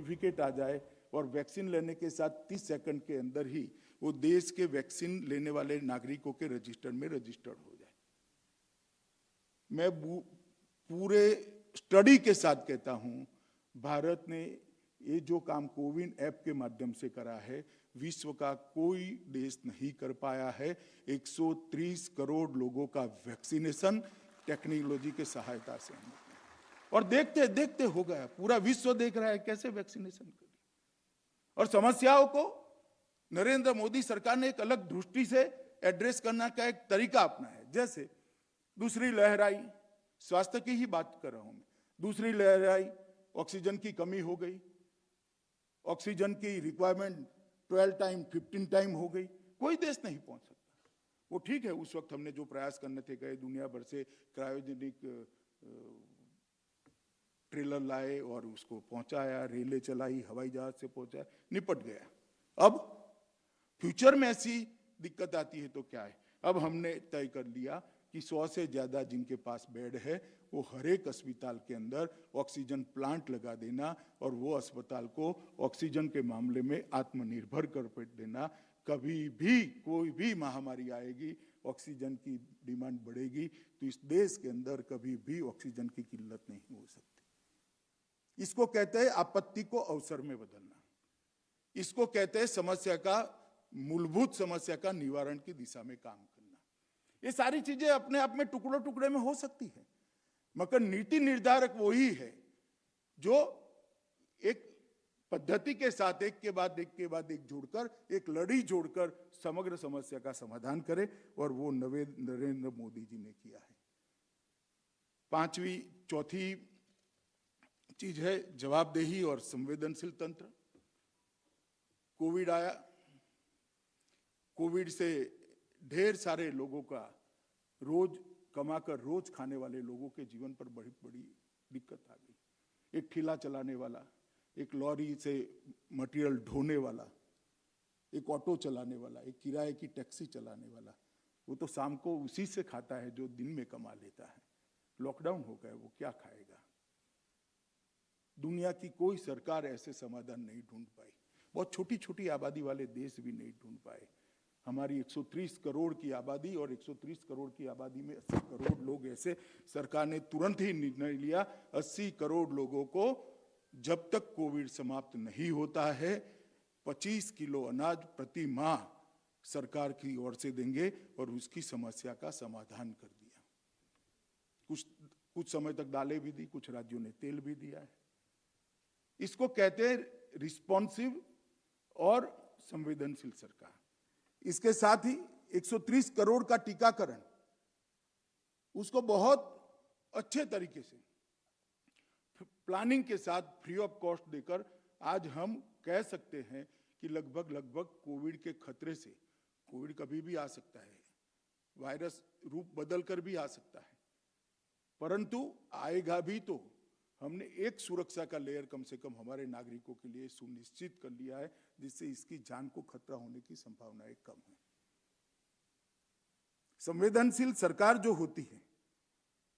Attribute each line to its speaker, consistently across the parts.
Speaker 1: Certificate आ जाए और vaccine लेने के साथ 30 सेकंड के अंदर ही वो देश के वैक्सीन लेने वाले नागरिकों के रजिस्टर में रजिस्टर्ड हो जाए। मैं पूरे स्टडी के साथ कहता हूं, भारत ने ये जो काम कोविन ऐप के माध्यम से करा है, विश्व का कोई देश नहीं कर पाया है। 130 करोड़ लोगों का वैक्सीनेशन टेक्नोलॉजी के सहायता से हम, और देखते देखते हो गया। पूरा विश्व देख रहा है कैसे वैक्सीनेशन करें। और समस्याओं को नरेंद्र मोदी सरकार ने एक अलग दृष्टि से एड्रेस करने का एक तरीका अपना है। जैसे दूसरी लहर आई, स्वास्थ्य की ही बात कर रहा हूं मैं, दूसरी लहर आई, ऑक्सीजन की कमी हो गई, ऑक्सीजन की रिक्वायरमेंट 12 टाइम 15 टाइम हो गई, कोई देश नहीं पहुंच सकता। वो ठीक है, उस वक्त हमने जो प्रयास करने थे गए, दुनिया भर से क्रायोजेनिक ट्रेलर लाए और उसको पहुंचाया, रेलें चलाई, हवाई जहाज से पहुंचाया, निपट गया। अब फ्यूचर में ऐसी दिक्कत आती है तो क्या है। अब हमने तय कर लिया कि 100 से ज्यादा जिनके पास बेड है वो हर एक अस्पताल के अंदर ऑक्सीजन प्लांट लगा देना और वो अस्पताल को ऑक्सीजन के मामले में आत्मनिर्भर कर देना। कभी भी कोई भी महामारी आएगी, ऑक्सीजन की डिमांड बढ़ेगी तो इस देश के अंदर कभी भी ऑक्सीजन की किल्लत नहीं हो सकती। इसको कहते हैं आपत्ति को अवसर में बदलना। इसको कहते हैं समस्या का, मूलभूत समस्या का निवारण की दिशा में काम करना। ये सारी चीजें अपने आप में टुकड़े टुकड़े में हो सकती है, मगर नीति निर्धारक वही है जो एक पद्धति के साथ एक के बाद एक जोड़कर, एक लड़ी जोड़कर समग्र समस्या का समाधान करे, और वो नरेंद्र मोदी जी ने किया है। चौथी चीज है जवाबदेही और संवेदनशील तंत्र। कोविड आया, कोविड से ढेर सारे लोगों का, रोज कमाकर रोज खाने वाले लोगों के जीवन पर बड़ी बड़ी दिक्कत आ गई। एक ठेला चलाने वाला, एक लॉरी से मटेरियल ढोने वाला, एक ऑटो चलाने वाला, एक किराए की टैक्सी चलाने वाला, वो तो शाम को उसी से खाता है जो दिन में कमा लेता है। लॉकडाउन हो गया, वो क्या खाएगा। दुनिया की कोई सरकार ऐसे समाधान नहीं ढूंढ पाई। बहुत छोटी छोटी आबादी वाले देश भी नहीं ढूंढ पाए। हमारी 130 करोड़ की आबादी, और 130 करोड़ की आबादी में 80 करोड़ लोग ऐसे, सरकार ने तुरंत ही निर्णय लिया 80 करोड़ लोगों को जब तक कोविड समाप्त नहीं होता है 25 किलो अनाज प्रति माह सरकार की ओर से देंगे, और उसकी समस्या का समाधान कर दिया। कुछ समय तक दालें भी दी, कुछ राज्यों ने तेल भी दिया है। इसको कहते हैं रिस्पॉन्सिव और संवेदनशील सरकार। इसके साथ ही 130 करोड़ का टीकाकरण, उसको बहुत अच्छे तरीके से प्लानिंग के साथ फ्री ऑफ कॉस्ट देकर आज हम कह सकते हैं कि लगभग कोविड के खतरे से, कोविड कभी भी आ सकता है, वायरस रूप बदलकर भी आ सकता है, परंतु आएगा भी तो हमने एक सुरक्षा का लेयर कम से कम हमारे नागरिकों के लिए सुनिश्चित कर लिया है, जिससे इसकी जान को खतरा होने की संभावनाएं कम है। संवेदनशील सरकार जो होती है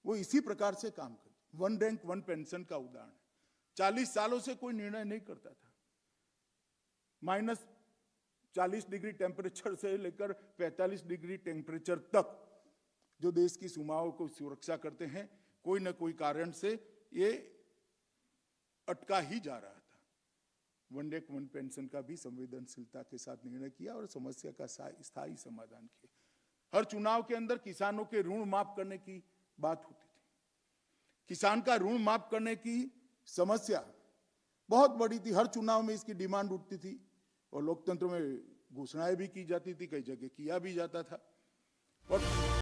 Speaker 1: वो इसी प्रकार से काम करती है। वन रैंक वन पेंशन का उदाहरण है। 40 सालों से कोई निर्णय नहीं करता था। -40 डिग्री टेम्परेचर से लेकर 45 डिग्री टेम्परेचर तक जो देश की सीमाओं को सुरक्षा करते हैं, कोई ना कोई कारण से ये अटका ही जा रहा था। वन रैंक वन पेंशन का भी संवेदनशीलता के साथ निर्णय किया और समस्या का स्थायी समाधान किया। हर चुनाव के अंदर किसानों के ऋण माफ करने की बात होती थी। किसान का ऋण माफ करने की समस्या बहुत बड़ी थी। हर चुनाव में इसकी डिमांड उठती थी और लोकतंत्र में घोषणाएं भी की जाती थी, कई जगह किया भी जाता था। और